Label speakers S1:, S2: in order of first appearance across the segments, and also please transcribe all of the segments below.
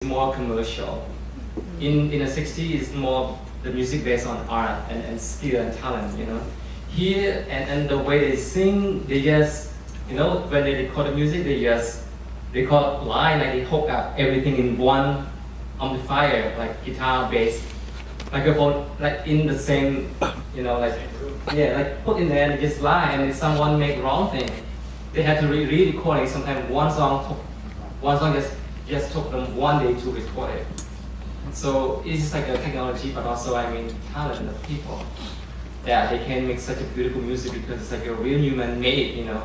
S1: more commercial. In the 60s, it's more the music based on art and skill and talent, you know. Here, and the way they sing, they just, you know, when they record the music, they just record live, like they hook up everything in one amplifier, like guitar, bass, microphone, like in the same, you know, like, yeah, like put in there and just live, and if someone make wrong thing, they have to re-record it. Sometimes one song just took them one day to record it. So it's just like a technology, but also, I mean, talent of people. Yeah, they can make such a beautiful music because it's like a real human made, you know.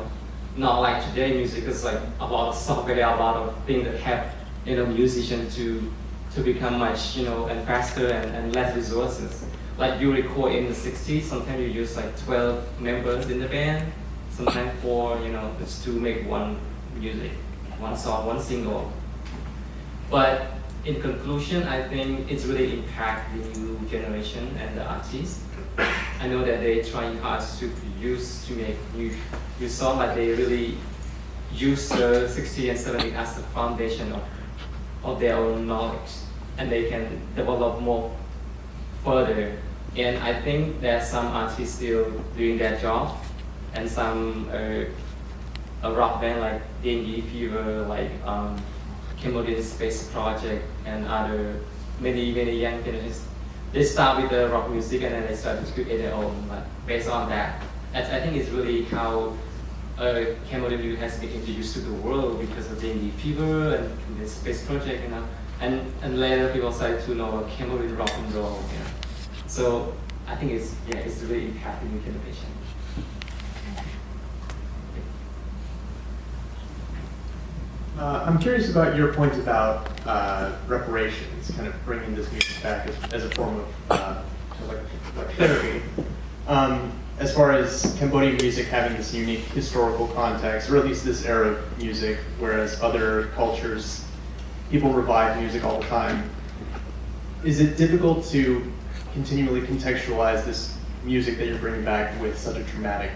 S1: Not like today music is like a lot of software, a lot of things that help, you know, musicians to become much, you know, and faster and less resources. Like you record in the 60s, sometimes you use like 12 members in the band, sometimes 4, you know, just to make one music, one song, one single. But in conclusion, I think it's really impact the new generation and the artists. I know that they're trying hard to produce, to make new songs, but they really use the 60s and 70s as the foundation of their own knowledge, and they can develop more further. And I think that some artists still doing their job, and some a rock band like Dengue Fever, like Cambodian Space Project, and other many young generations. They start with the rock music and then they start to create their own, but based on that. And I think it's really how Cambodian music has been introduced to the world because of Dengue Fever and the Space Project, you know. And later people started to know Cambodian rock and roll, you know. So I think it's really impacting new generation.
S2: I'm curious about your point about reparations, kind of bringing this music back as a form of like therapy. As far as Cambodian music having this unique historical context, or at least this era of music, whereas other cultures, people revive music all the time, is it difficult to continually contextualize this music that you're bringing back with such a traumatic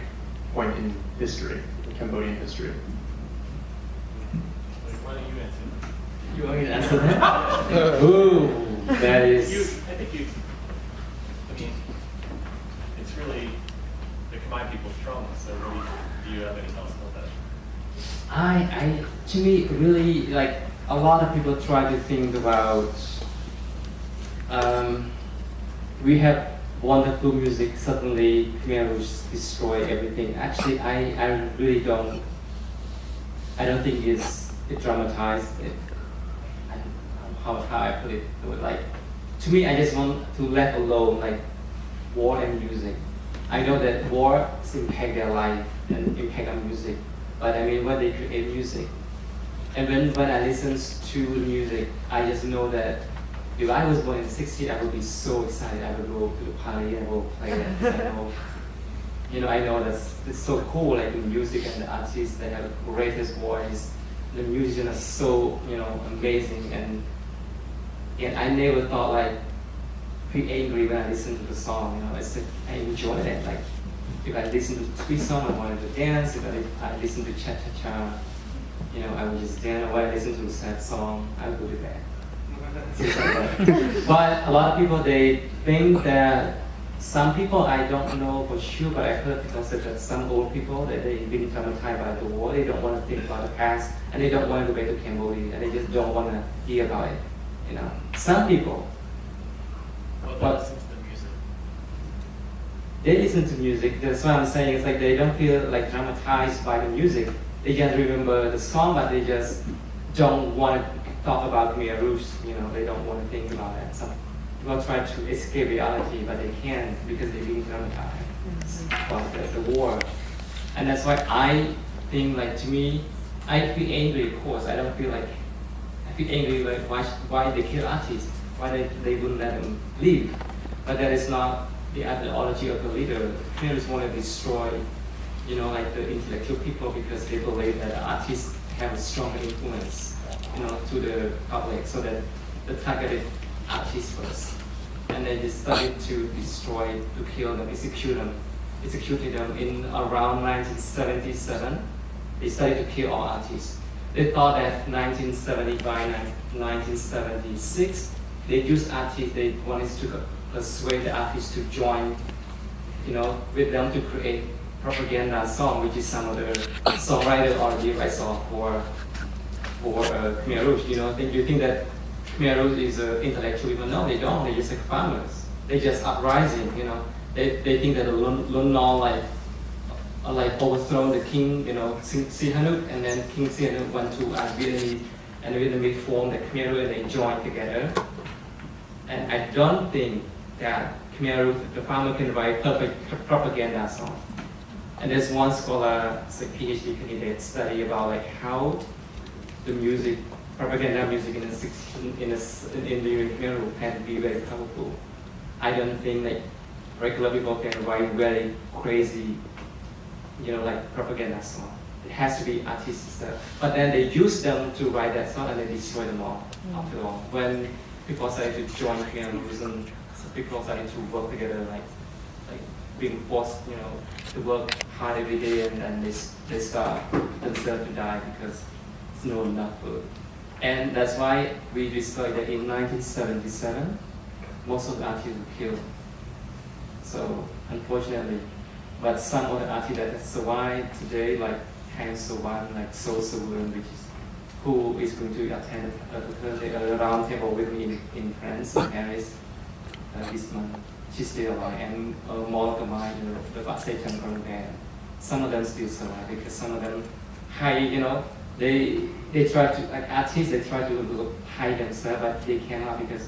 S2: point in history, in Cambodian history?
S3: Why don't you answer?
S1: You want me to answer that? Ooh, that is.
S3: I mean, it's really the Khmer people's trauma. So, really, do you have any thoughts about that?
S1: To me, really, like a lot of people try to think about. We have wonderful music. Suddenly, Khmer will destroy everything. Actually, I really don't. I don't think it dramatized it. How I put it, like to me, I just want to let alone like war and music. I know that war impact their life and impact on music, but I mean when they create music, and when I listen to music, I just know that if I was born in the 60s, I would be so excited. I would go to the party, I will play that. I know it's so cool, like the music and the artists, they have the greatest voice. The musicians are so, amazing, and I never thought like feel angry when I listen to the song. I enjoy it. Like if I listen to sweet song, I wanted to dance. If I listen to cha cha cha, I would just dance. Or when I listen to a sad song, I would go to bed. But a lot of people, they think that some people, I don't know for sure, but I heard people say that some old people, that they've been traumatized by the war, they don't want to think about the past, and they don't want to go back to Cambodia, and they just don't want to hear about it. Some people,
S3: Well, they listen to the music.
S1: they listen to music. That's what I'm saying. It's like they don't feel like traumatized by the music. They just remember the song, but they just don't want to talk about Khmer Rouge. They don't want to think about that. Some people try to escape reality, but they can't because they're being traumatized about the war. And that's why I think, like, to me, I feel angry, of course. I feel angry, like, why they kill artists, why they wouldn't let them live. But that is not the ideology of the leader. Khmer just want to destroy, like the intellectual people because they believe that the artists have a strong influence, to the public, so that the targeted artists first. And they just started to destroy, to kill them, executed them in around 1977. They started to kill all artists. They thought that 1975, 1976, they used artists, they wanted to persuade the artists to join, with them to create propaganda song, which is some of the songwriters already write song for Khmer Rouge. You think that Khmer Rouge is intellectual people? No, they don't. They're just like farmers. They're just uprising. They think that the Lon Nol like overthrown the king, Sihanouk, and then King Sihanouk went to Vietnamese, and the Vietnamese formed the Khmer Rouge and they joined together. And I don't think that Khmer Rouge, the farmer, can write perfect propaganda song. And there's one scholar, it's a PhD candidate, study about like how the music, propaganda music in the Khmer Rouge can be very powerful. I don't think that regular people can write very crazy, like propaganda song. It has to be artistic stuff. But then they use them to write that song and they destroy them all after all. When people started to join Khmer Rouge and people started to work together, like being forced, to work hard every day, and then they start themselves to die because it's not enough food. And that's why we discovered that in 1977, most of the artists were killed. So unfortunately, but some of the artists that survive today, like Hang So-wan, like So So-woon, who is going to attend a round table with me in France, in Paris, this month. She's still alive, and more of mine, the Vasetan from there. Some of them still survive because some of them hide, they try to, like artists, they try to hide themselves, but they cannot because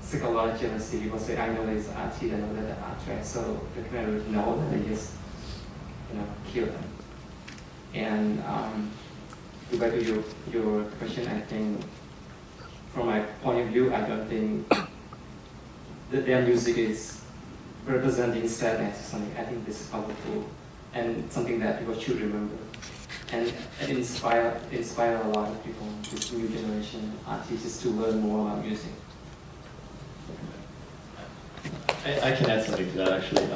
S1: psychological jealousy. People say, I know there's an artist, I know there's an actress, so the Khmer Rouge know that they just, kill them. And to go back to your question, I think, from my point of view, I don't think that their music is representing sadness or something. I think this is powerful and something that people should remember. And inspire a lot of people, this new generation artists, to learn more about music.
S3: I can add something to that actually.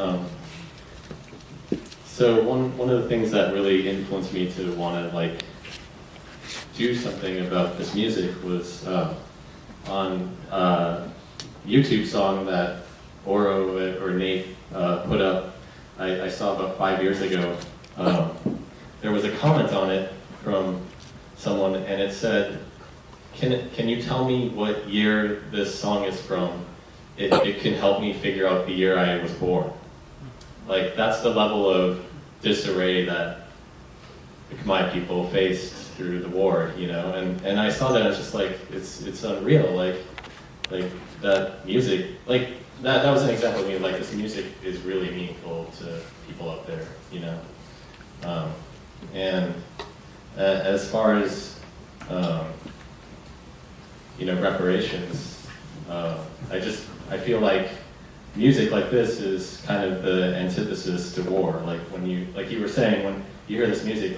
S3: So one of the things that really influenced me to want to do something about this music was on YouTube song that Oro or Nate put up. I saw about 5 years ago. There was a comment on it from someone, and it said, "Can you tell me what year this song is from? It can help me figure out the year I was born." Like that's the level of disarray that the Khmer people faced through the war, And I saw that, I was just like, it's unreal. Like that music, that was an example of me. Like this music is really meaningful to people up there, And as far as reparations, I feel like music like this is kind of the antithesis to war. Like you were saying, when you hear this music,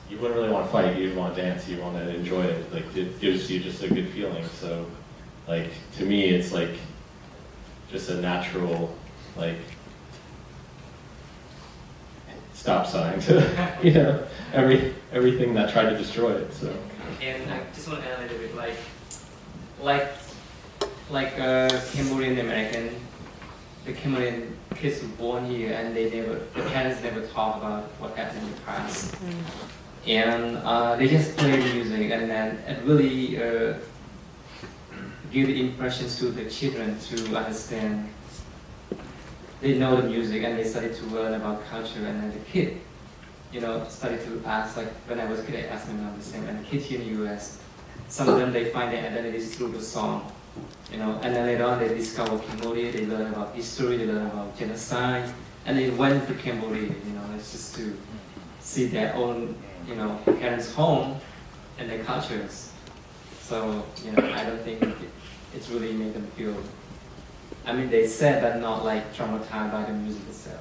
S3: you wouldn't really want to fight. You want to dance. You want to enjoy it. It gives you just a good feeling. So, to me, it's just a natural stop sign to everything that tried to destroy it. So.
S1: And I just want to add a little bit, Cambodian American, the Cambodian kids were born here, and the parents never talk about what happened in the past. And they just play the music, and then it really give the impressions to the children to understand. They know the music, and they started to learn about culture, and then the kid, started to ask, when I was a kid, I asked my mom the same, and the kids here in the US, some of them, they find their identities through the song, and then later on, they discover Cambodia, they learn about history, they learn about genocide, and they went to Cambodia, it's just to see their own, parents' home and their cultures. So, I don't think it's really made them feel, they said, but not traumatized by the music itself.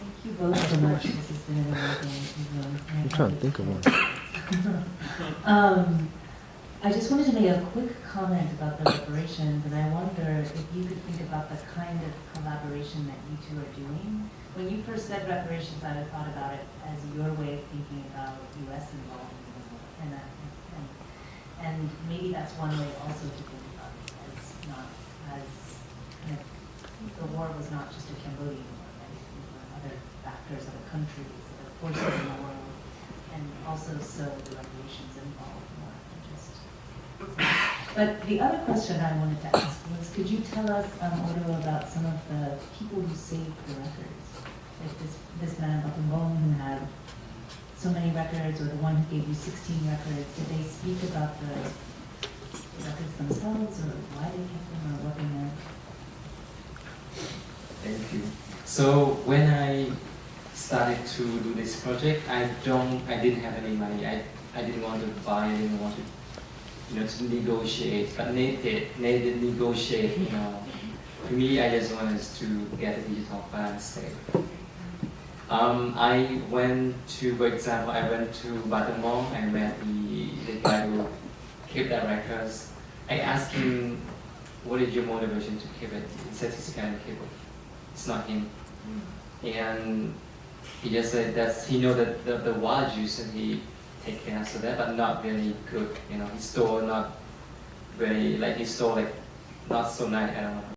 S4: Thank you both so much. This has been a really
S5: I'm trying to think of one.
S4: I just wanted to make a quick comment about the reparations, and I wonder if you could think about the kind of collaboration that you two are doing. When you first said reparations, I thought about it as your way of thinking about U.S. involvement, and maybe that's one way also to think about it, as not as kind of, the war was not just a Cambodian war, right? There were other factors, other countries, other forces in the world, and also so the reparations involved more than just. But the other question I wanted to ask was, could you tell us, Oudom, about some of the people who saved the records? Like this man, Oudom, who had so many records, or the one who gave you 16 records, did they speak about the records themselves, or why they kept them, or what they meant?
S1: Thank you. So when I started to do this project, I didn't have any money. I didn't want to buy, I didn't want to, to negotiate. But Nate did negotiate, For me, I just wanted to get a digital file and save. I went to, for example, I went to Baltimore. I met the guy who kept the records. I asked him, what is your motivation to keep it? He said he's gonna keep it. It's not him. And he just said that he know that the wild juice and he take care of that, but not very good. He stole not very, he stole not so nice, I don't know.